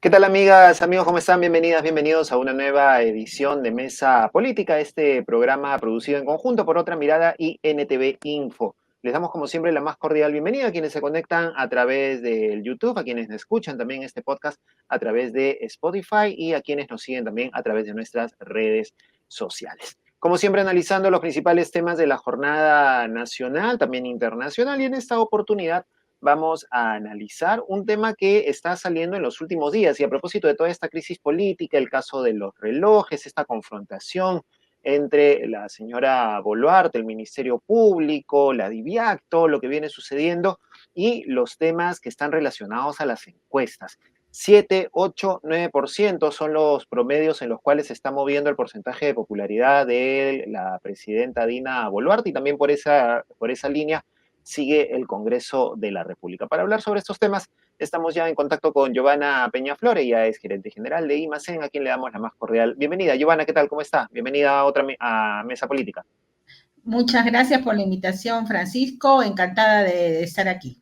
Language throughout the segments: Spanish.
¿Qué tal, amigas, amigos? ¿Cómo están? Bienvenidas, bienvenidos a una nueva edición de Mesa Política, este programa producido en conjunto por Otra Mirada y NTV Info. Les damos, como siempre, la más cordial bienvenida a quienes se conectan a través del YouTube, a quienes escuchan también este podcast a través de Spotify y a quienes nos siguen también a través de nuestras redes sociales. Como siempre, analizando los principales temas de la jornada nacional, también internacional, y en esta oportunidad vamos a analizar un tema que está saliendo en los últimos días. Y a propósito de toda esta crisis política, el caso de los relojes, esta confrontación entre la señora Boluarte, el Ministerio Público, la DIVIAC, todo lo que viene sucediendo y los temas que están relacionados a las encuestas. 7, 8, 9% son los promedios en los cuales se está moviendo el porcentaje de popularidad de la presidenta Dina Boluarte y también por esa línea sigue el Congreso de la República. Para hablar sobre estos temas, estamos ya en contacto con Giovanna Peñaflor, ella es gerente general de IMACEN, a quien le damos la más cordial bienvenida. Giovanna, ¿qué tal? ¿Cómo está? Bienvenida a Mesa Política. Muchas gracias por la invitación, Francisco. Encantada de estar aquí.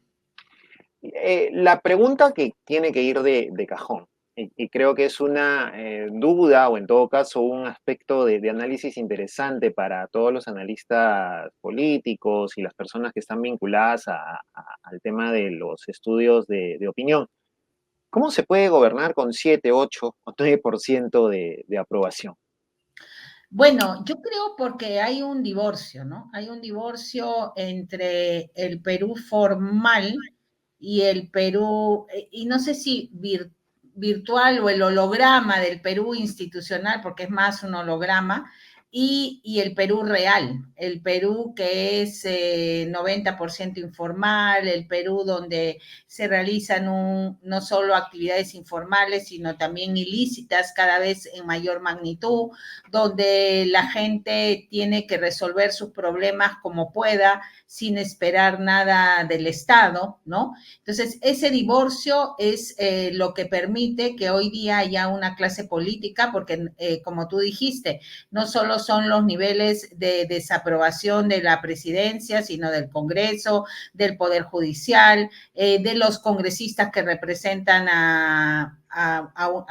La pregunta que tiene que ir de cajón, y creo que es una duda o en todo caso un aspecto de análisis interesante para todos los analistas políticos y las personas que están vinculadas al tema de los estudios de opinión. ¿Cómo se puede gobernar con 7, 8 o 9% de aprobación? Bueno, yo creo porque hay un divorcio, ¿no? Hay un divorcio entre el Perú formal y el Perú, y no sé si virtual o el holograma del Perú institucional, porque es más un holograma, y el Perú real, el Perú que es 90% informal, el Perú donde se realizan no solo actividades informales, sino también ilícitas cada vez en mayor magnitud, donde la gente tiene que resolver sus problemas como pueda, sin esperar nada del Estado, ¿no? Entonces, ese divorcio es lo que permite que hoy día haya una clase política, porque como tú dijiste, no solo son los niveles de desaprobación de la presidencia, sino del Congreso, del Poder Judicial, de los congresistas que representan a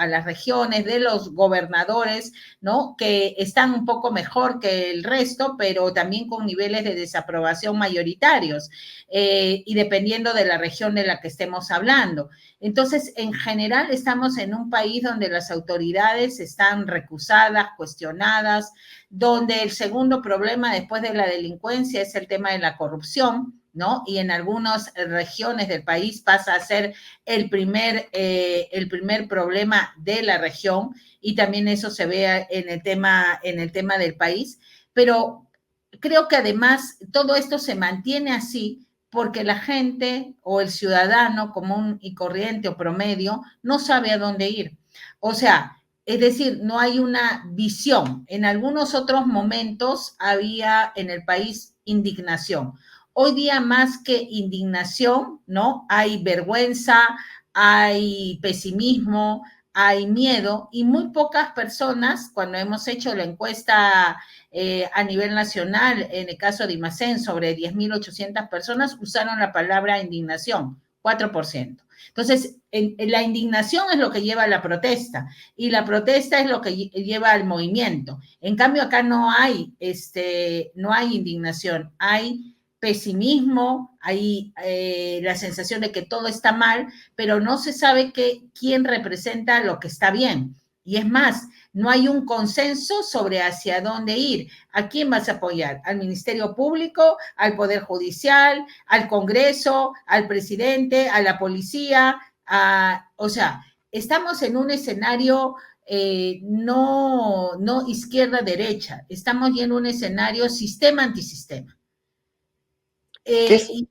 las regiones, de los gobernadores, ¿no? Que están un poco mejor que el resto, pero también con niveles de desaprobación mayoritarios, y dependiendo de la región de la que estemos hablando. Entonces, en general, estamos en un país donde las autoridades están recusadas, cuestionadas, donde el segundo problema después de la delincuencia es el tema de la corrupción, ¿no? Y en algunas regiones del país pasa a ser el primer problema de la región, y también eso se ve en el tema del país, pero creo que además todo esto se mantiene así porque la gente o el ciudadano común y corriente o promedio no sabe a dónde ir. O sea, es decir, no hay una visión. En algunos otros momentos había en el país indignación. Hoy día más que indignación, ¿no? Hay vergüenza, hay pesimismo, hay miedo, y muy pocas personas, cuando hemos hecho la encuesta a nivel nacional, en el caso de IMACEN, sobre 10.800 personas, usaron la palabra indignación, 4%. Entonces, la indignación es lo que lleva a la protesta, y la protesta es lo que lleva al movimiento. En cambio, acá no hay indignación, hay pesimismo, hay la sensación de que todo está mal, pero no se sabe quién representa lo que está bien. Y es más, no hay un consenso sobre hacia dónde ir. ¿A quién vas a apoyar? ¿Al Ministerio Público, al Poder Judicial, al Congreso, al presidente, a la policía? O sea, estamos en un escenario no izquierda-derecha, estamos ya en un escenario sistema-antisistema. ¿Qué es? Y,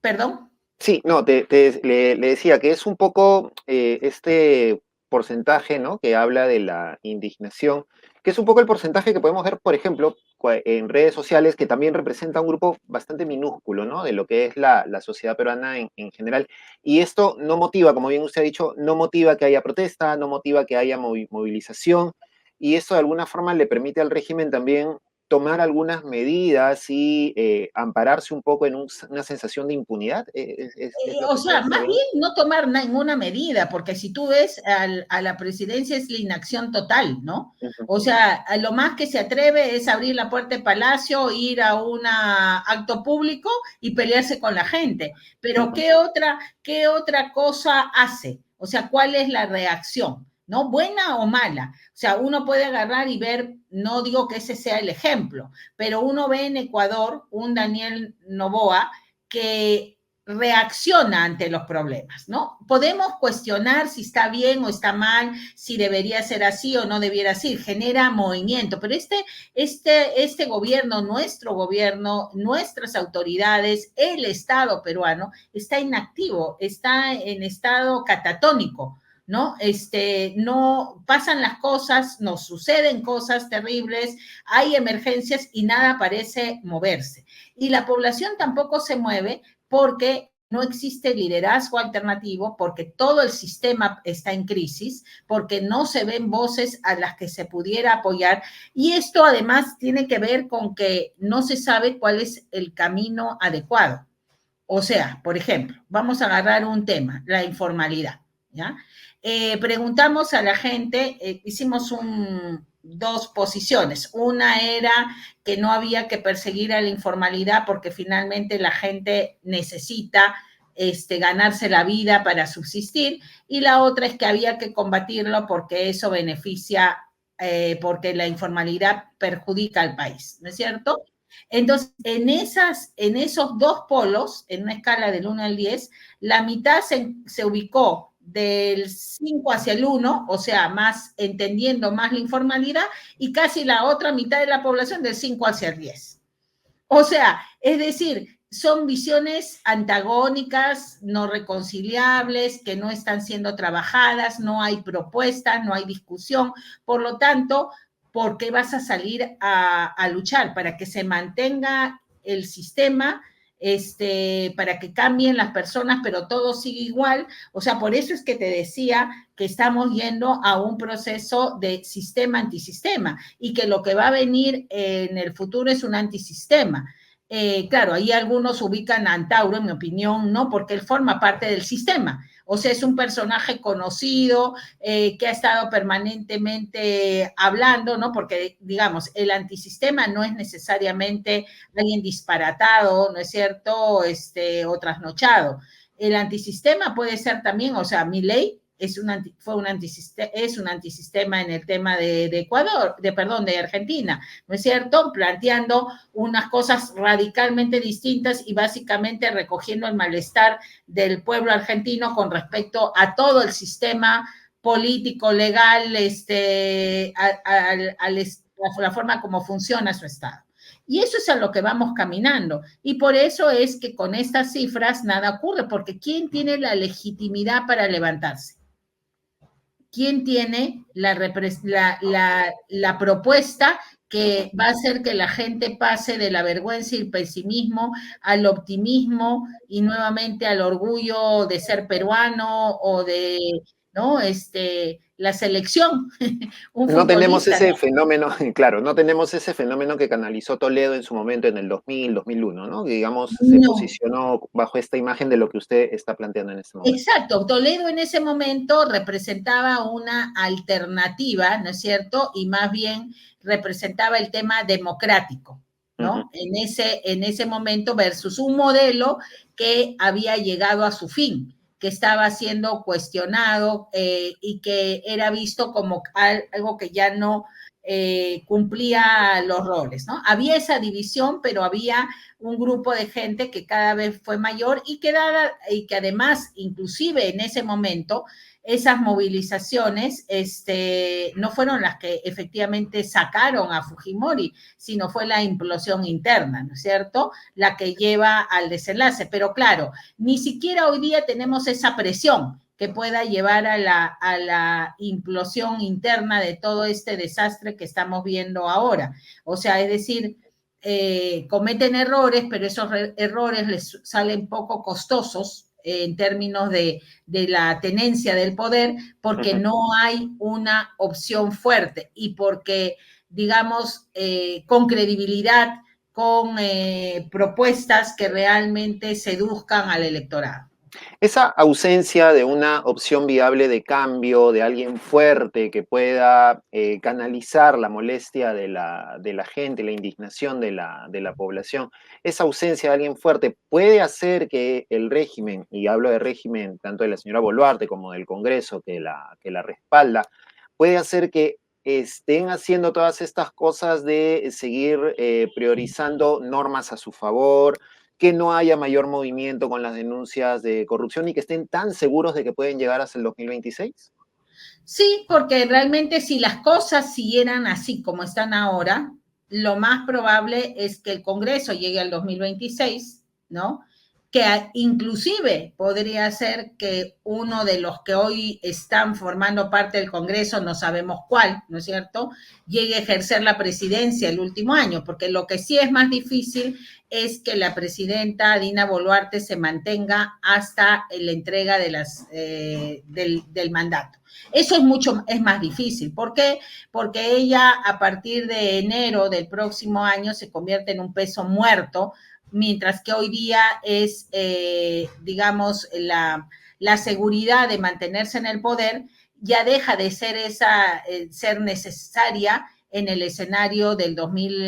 perdón. Sí, no, le decía que es un poco este porcentaje, ¿no? Que habla de la indignación, que es un poco el porcentaje que podemos ver, por ejemplo, en redes sociales, que también representa un grupo bastante minúsculo, ¿no? De lo que es la sociedad peruana en general. Y esto no motiva, como bien usted ha dicho, no motiva que haya protesta, no motiva que haya movilización, y eso de alguna forma le permite al régimen también tomar algunas medidas y ampararse un poco en una sensación de impunidad? ¿Es lo O que sea, ustedes más creen? bien no tomar ninguna medida, porque si tú ves a la presidencia es la inacción total, ¿no? Ujú, O sea, a lo más que se atreve es abrir la puerta de Palacio, ir a un acto público y pelearse con la gente. Pero ujú. qué otra cosa hace? O sea, ¿cuál es la reacción? ¿No? ¿Buena o mala? O sea, uno puede agarrar y ver, no digo que ese sea el ejemplo, pero uno ve en Ecuador un Daniel Noboa que reacciona ante los problemas, ¿no? Podemos cuestionar si está bien o está mal, si debería ser así o no debiera ser, genera movimiento, pero este gobierno, nuestro gobierno, nuestras autoridades, el Estado peruano está inactivo, está en estado catatónico. ¿No? No pasan las cosas, nos suceden cosas terribles, hay emergencias y nada parece moverse. Y la población tampoco se mueve porque no existe liderazgo alternativo, porque todo el sistema está en crisis, porque no se ven voces a las que se pudiera apoyar. Y esto además tiene que ver con que no se sabe cuál es el camino adecuado. O sea, por ejemplo, vamos a agarrar un tema, la informalidad, ¿ya? Preguntamos a la gente, hicimos dos posiciones. Una era que no había que perseguir a la informalidad porque finalmente la gente necesita ganarse la vida para subsistir, y la otra es que había que combatirlo porque eso beneficia, porque la informalidad perjudica al país, ¿no es cierto? Entonces, en esos dos polos, en una escala del 1 al 10, la mitad se ubicó del 5 hacia el 1, o sea, más entendiendo más la informalidad, y casi la otra mitad de la población del 5 hacia el 10. O sea, es decir, son visiones antagónicas, no reconciliables, que no están siendo trabajadas, no hay propuestas, no hay discusión. Por lo tanto, ¿por qué vas a salir a luchar? Para que se mantenga el sistema, para que cambien las personas, pero todo sigue igual. O sea, por eso es que te decía que estamos yendo a un proceso de sistema antisistema y que lo que va a venir en el futuro es un antisistema. Claro, ahí algunos ubican a Antauro, en mi opinión, no, porque él forma parte del sistema. O sea, es un personaje conocido, que ha estado permanentemente hablando, ¿no? Porque, digamos, el antisistema no es necesariamente alguien disparatado, ¿no es cierto? O trasnochado. El antisistema puede ser también, o sea, Milei es es un antisistema en el tema de Ecuador, perdón, de Argentina, ¿no es cierto? Planteando unas cosas radicalmente distintas y básicamente recogiendo el malestar del pueblo argentino con respecto a todo el sistema político, legal, la forma como funciona su Estado. Y eso es a lo que vamos caminando. Y por eso es que con estas cifras nada ocurre, porque ¿quién tiene la legitimidad para levantarse? ¿Quién tiene la propuesta que va a hacer que la gente pase de la vergüenza y el pesimismo al optimismo y nuevamente al orgullo de ser peruano o de, ¿no? La selección, un No tenemos futbolista, ese ¿no? fenómeno, claro, no tenemos ese fenómeno que canalizó Toledo en su momento en el 2000, 2001, ¿no? Que, digamos, se No, posicionó bajo esta imagen de lo que usted está planteando en este momento. exacto, Toledo en ese momento representaba una alternativa, ¿no es cierto? Y más bien representaba el tema democrático, Ujú. ¿no? En ese momento versus un modelo que había llegado a su fin, que estaba siendo cuestionado, y que era visto como algo que ya no cumplía los roles, ¿no? Había esa división, pero había un grupo de gente que cada vez fue mayor y que además, inclusive en ese momento, esas movilizaciones no fueron las que efectivamente sacaron a Fujimori, sino fue la implosión interna, ¿no es cierto? La que lleva al desenlace. Pero claro, ni siquiera hoy día tenemos esa presión que pueda llevar a la implosión interna de todo este desastre que estamos viendo ahora. O sea, es decir, cometen errores, pero esos errores les salen poco costosos en términos de la tenencia del poder, porque Ujú. no hay una opción fuerte y porque digamos, con credibilidad, con propuestas que realmente seduzcan al electorado. Esa ausencia de una opción viable de cambio, de alguien fuerte que pueda canalizar la molestia de la gente, la indignación de la población, esa ausencia de alguien fuerte puede hacer que el régimen, y hablo de régimen tanto de la señora Boluarte como del Congreso que la respalda, puede hacer que estén haciendo todas estas cosas de seguir priorizando normas a su favor, que no haya mayor movimiento con las denuncias de corrupción y que estén tan seguros de que pueden llegar hasta el 2026? Sí, porque realmente si las cosas siguieran así como están ahora, lo más probable es que el Congreso llegue al 2026, ¿no? Que inclusive podría ser que uno de los que hoy están formando parte del Congreso, no sabemos cuál, ¿no es cierto?, llegue a ejercer la presidencia el último año, porque lo que sí es más difícil es que la presidenta Dina Boluarte se mantenga hasta la entrega de del mandato. Eso es más difícil. ¿Por qué? Porque ella a partir de enero del próximo año se convierte en un peso muerto, mientras que hoy día es, digamos, la seguridad de mantenerse en el poder, ya deja de ser ser necesaria en el escenario del 2000,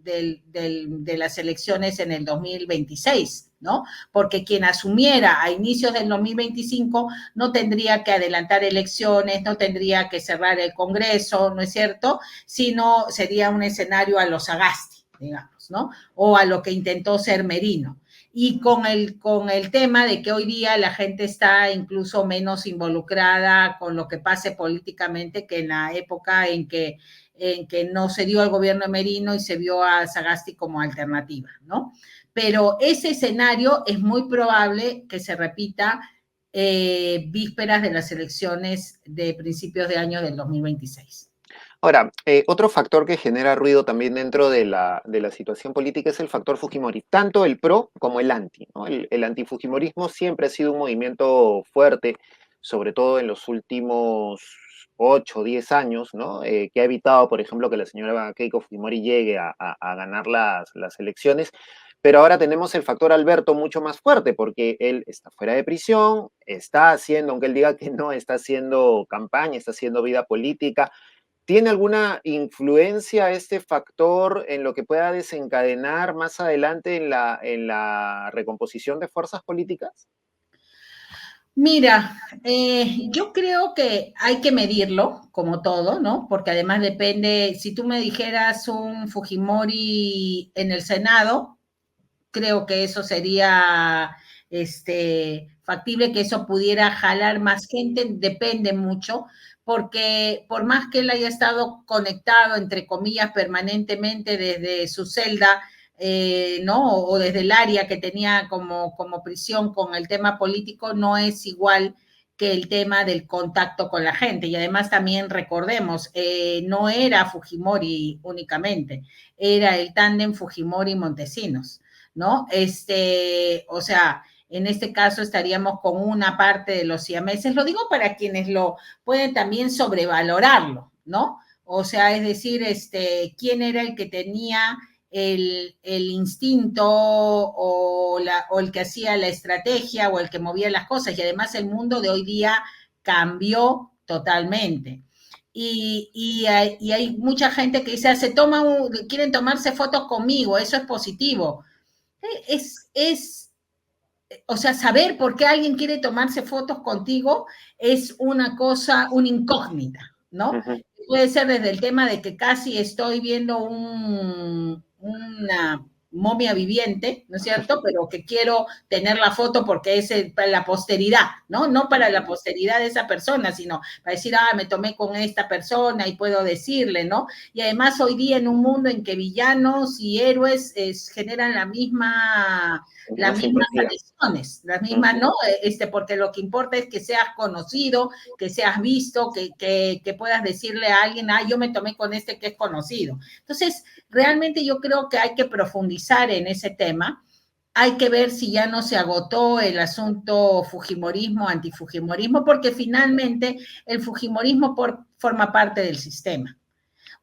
de las elecciones en el 2026, ¿no? Porque quien asumiera a inicios del 2025 no tendría que adelantar elecciones, no tendría que cerrar el Congreso, ¿no es cierto? Sino sería un escenario a los Sagasti, digamos, ¿no? O a lo que intentó ser Merino. Y con el tema de que hoy día la gente está incluso menos involucrada con lo que pase políticamente que en la época en que no se dio al gobierno de Merino y se vio a Sagasti como alternativa, ¿no? Pero ese escenario es muy probable que se repita vísperas de las elecciones de principios de año del 2026. Ahora, otro factor que genera ruido también dentro de la situación política es el factor Fujimori, tanto el pro como el anti, ¿no? El antifujimorismo siempre ha sido un movimiento fuerte, sobre todo en los últimos 8 o 10 años, ¿no? Que ha evitado, por ejemplo, que la señora Keiko Fujimori llegue a ganar las elecciones. Pero ahora tenemos el factor Alberto mucho más fuerte, porque él está fuera de prisión, está haciendo, aunque él diga que no, está haciendo campaña, está haciendo vida política. ¿Tiene alguna influencia este factor en lo que pueda desencadenar más adelante en la recomposición de fuerzas políticas? Mira, yo creo que hay que medirlo, como todo, ¿no? Porque además depende, si tú me dijeras un Fujimori en el Senado, creo que eso sería factible, que eso pudiera jalar más gente, depende mucho, porque por más que él haya estado conectado, entre comillas, permanentemente desde su celda, ¿no? O desde el área que tenía como prisión con el tema político, no es igual que el tema del contacto con la gente. Y además también recordemos, no era Fujimori únicamente, era el tándem Fujimori-Montesinos, ¿no? O sea, en este caso estaríamos con una parte de los siameses, lo digo para quienes lo pueden también sobrevalorarlo, ¿no? O sea, es decir, quién era el que tenía el instinto o el que hacía la estrategia o el que movía las cosas. Y además el mundo de hoy día cambió totalmente. Y hay mucha gente que dice, quieren tomarse fotos conmigo, eso es positivo. Es, o sea, saber por qué alguien quiere tomarse fotos contigo es una cosa, una incógnita, Uh ¿no? -huh. Puede ser desde el tema de que casi estoy viendo una momia viviente, ¿no es cierto? Pero que quiero tener la foto porque es para la posteridad, ¿no? No para la posteridad de esa persona, sino para decir, me tomé con esta persona y puedo decirle, ¿no? Y además hoy día en un mundo en que villanos y héroes generan las mismas adhesiones, las mismas, ¿no? Porque lo que importa es que seas conocido, que seas visto, que puedas decirle a alguien, yo me tomé con este que es conocido. Entonces, realmente yo creo que hay que profundizar en ese tema. Hay que ver si ya no se agotó el asunto fujimorismo, antifujimorismo, porque finalmente el fujimorismo forma parte del sistema.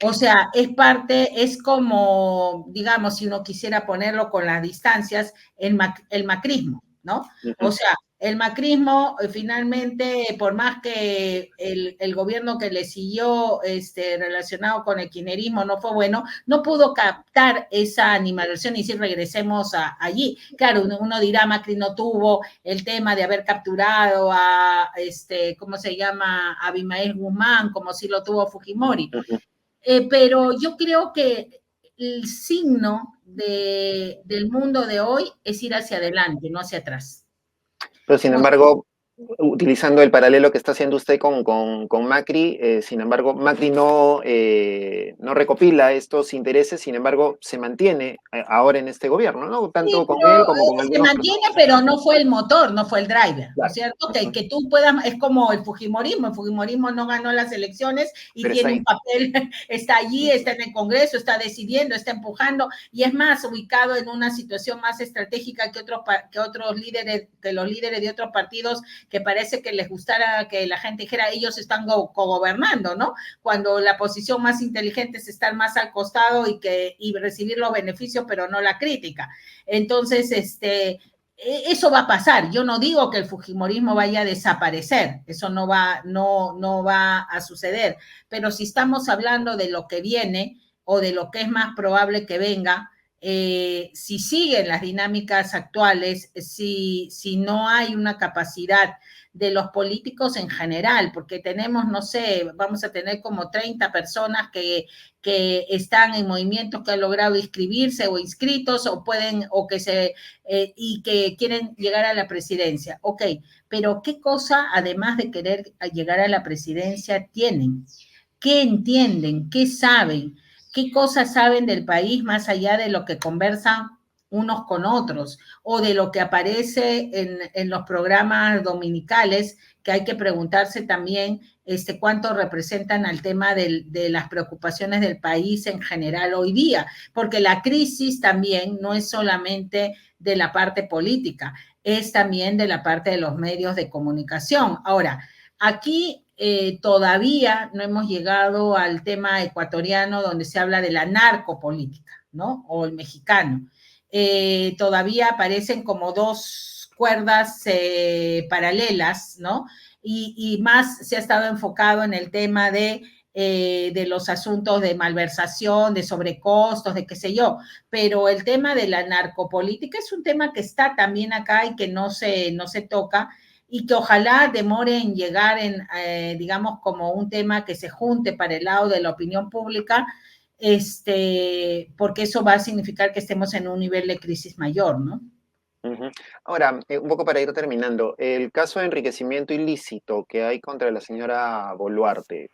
O sea, es como, digamos, si uno quisiera ponerlo con las distancias, el macrismo, ¿no? O sea, el macrismo finalmente, por más que el gobierno que le siguió relacionado con el kirchnerismo no fue bueno, no pudo captar esa animadversión y decir regresemos allí. Claro, uno dirá, Macri no tuvo el tema de haber capturado a, ¿cómo se llama?, a Abimael Guzmán, como si lo tuvo Fujimori. Pero yo creo que el signo del mundo de hoy es ir hacia adelante, no hacia atrás. Pero sin embargo, utilizando el paralelo que está haciendo usted con Macri, sin embargo, Macri no recopila estos intereses, sin embargo, se mantiene ahora en este gobierno, ¿no? Sí, Tanto con pero él como con se algunos mantiene, pero no fue el motor, no fue el driver, ¿no es claro. cierto? Que tú puedas, es como el Fujimorismo no ganó las elecciones y Pero tiene un papel, está allí, está en el Congreso, está decidiendo, está empujando, y es más, ubicado en una situación más estratégica que otros líderes, que los líderes de otros partidos, que parece que les gustara que la gente dijera, ellos están cogobernando, ¿no? Cuando la posición más inteligente es estar más al costado y recibir los beneficios, pero no la crítica. Entonces, eso va a pasar. Yo no digo que el fujimorismo vaya a desaparecer, eso no va a suceder, pero si estamos hablando de lo que viene o de lo que es más probable que venga, si siguen las dinámicas actuales, si no hay una capacidad de los políticos en general, porque tenemos, no sé, vamos a tener como 30 personas que están en movimientos que han logrado inscribirse o inscritos o pueden, o que y que quieren llegar a la presidencia. Ok, pero ¿qué cosa, además de querer llegar a la presidencia, tienen? ¿Qué entienden? ¿Qué saben? ¿Qué cosas saben del país más allá de lo que conversan unos con otros o de lo que aparece en los programas dominicales, que hay que preguntarse también cuánto representan al tema de las preocupaciones del país en general hoy día, porque la crisis también no es solamente de la parte política, es también de la parte de los medios de comunicación. Ahora, aquí todavía no hemos llegado al tema ecuatoriano donde se habla de la narcopolítica, ¿no? O el mexicano. Todavía aparecen como dos cuerdas paralelas, ¿no? Y más se ha estado enfocado en el tema de los asuntos de malversación, de sobrecostos, de qué sé yo, pero el tema de la narcopolítica es un tema que está también acá y que no se toca y que ojalá demore en llegar digamos, como un tema que se junte para el lado de la opinión pública, porque eso va a significar que estemos en un nivel de crisis mayor, ¿no? Ahora, un poco para ir terminando, el caso de enriquecimiento ilícito que hay contra la señora Boluarte,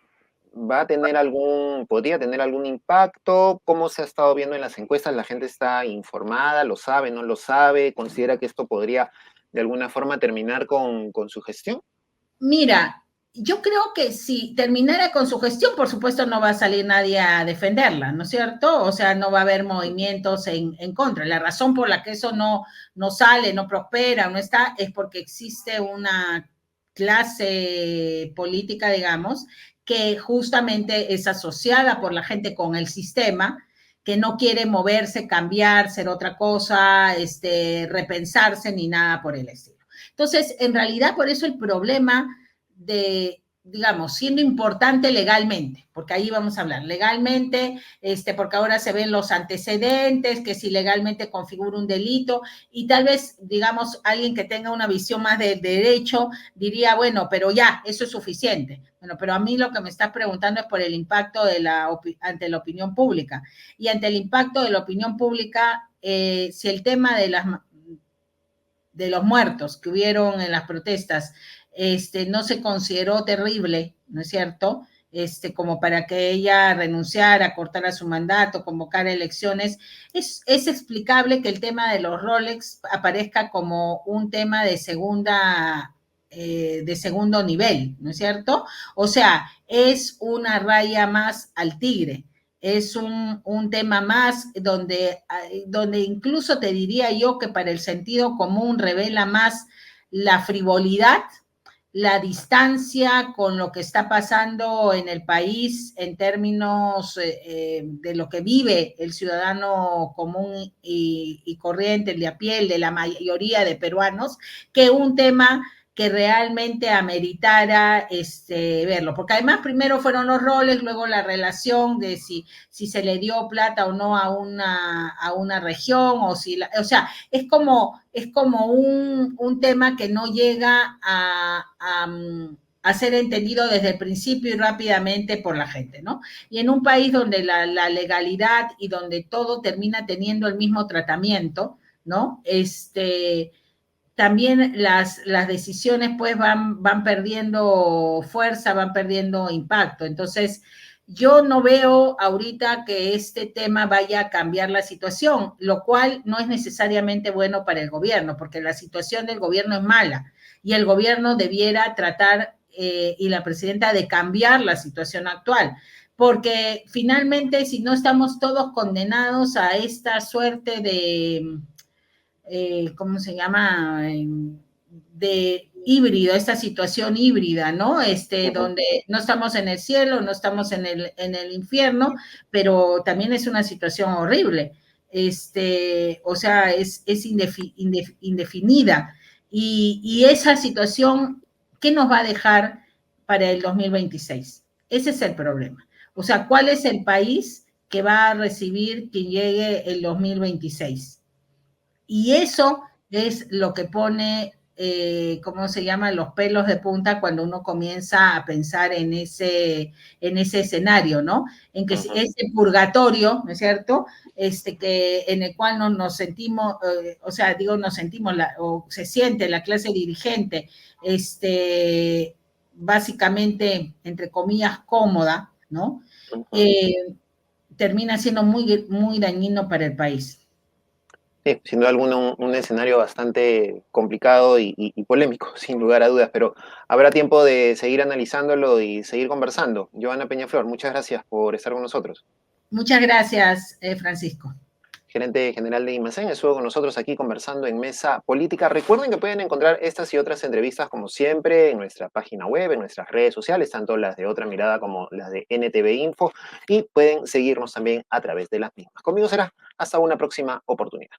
podría tener algún impacto? ¿Cómo se ha estado viendo en las encuestas? ¿La gente está informada? ¿Lo sabe? ¿No lo sabe? ¿Considera que esto podría de alguna forma terminar con su gestión? Mira, yo creo que si terminara con su gestión, por supuesto no va a salir nadie a defenderla, ¿no es cierto? O sea, no va a haber movimientos en contra. La razón por la que eso no sale, no prospera, no está, es porque existe una clase política, digamos, que justamente es asociada por la gente con el sistema, que no quiere moverse, cambiar, ser otra cosa, repensarse ni nada por el estilo. Entonces, en realidad, por eso el problema digamos, siendo importante legalmente, porque ahí vamos a hablar, legalmente, porque ahora se ven los antecedentes, que si legalmente configura un delito, y tal vez, digamos, alguien que tenga una visión más de derecho diría, bueno, pero ya, eso es suficiente. Bueno, pero a mí lo que me estás preguntando es por el impacto ante la opinión pública. Y ante el impacto de la opinión pública, si el tema de los muertos que hubieron en las protestas no se consideró terrible, ¿no es cierto? Como para que ella renunciara, cortara su mandato, convocara elecciones, es explicable que el tema de los Rolex aparezca como un tema de segundo nivel, ¿no es cierto? O sea, es una raya más al tigre, es un tema más donde incluso te diría yo que para el sentido común revela más la frivolidad, la distancia con lo que está pasando en el país en términos de lo que vive el ciudadano común y corriente, el de a pie, de la mayoría de peruanos, que un tema que realmente ameritara verlo. Porque además primero fueron los roles, luego la relación de si se le dio plata o no a una región, o sea, es como un tema que no llega a ser entendido desde el principio y rápidamente por la gente, ¿no? Y en un país donde la legalidad y donde todo termina teniendo el mismo tratamiento, ¿no? También las decisiones pues van perdiendo fuerza, van perdiendo impacto. Entonces, yo no veo ahorita que este tema vaya a cambiar la situación, lo cual no es necesariamente bueno para el gobierno, porque la situación del gobierno es mala y el gobierno debiera tratar y la presidenta de cambiar la situación actual, porque finalmente si no estamos todos condenados a esta suerte de ¿cómo se llama? De híbrido, esta situación híbrida, ¿no? Donde no estamos en el cielo, no estamos en el infierno, pero también es una situación horrible. O sea, es indefinida. Y esa situación, ¿qué nos va a dejar para el 2026? Ese es el problema. O sea, ¿cuál es el país que va a recibir quien llegue el 2026? Y eso es lo que pone, ¿cómo se llama?, los pelos de punta cuando uno comienza a pensar en ese escenario, ¿no? En que ese purgatorio, ¿no es cierto?, en el cual no nos sentimos, o sea, digo, nos sentimos, o se siente la clase dirigente, básicamente, entre comillas, cómoda, ¿no? Termina siendo muy, muy dañino para el país. Sí, sin duda alguna un escenario bastante complicado y polémico, sin lugar a dudas, pero habrá tiempo de seguir analizándolo y seguir conversando. Joana Peñaflor, muchas gracias por estar con nosotros. Muchas gracias, Francisco. Gerente general de IMACEN, estuvo con nosotros aquí conversando en Mesa Política. Recuerden que pueden encontrar estas y otras entrevistas, como siempre, en nuestra página web, en nuestras redes sociales, tanto las de Otra Mirada como las de NTV Info, y pueden seguirnos también a través de las mismas. Conmigo será hasta una próxima oportunidad.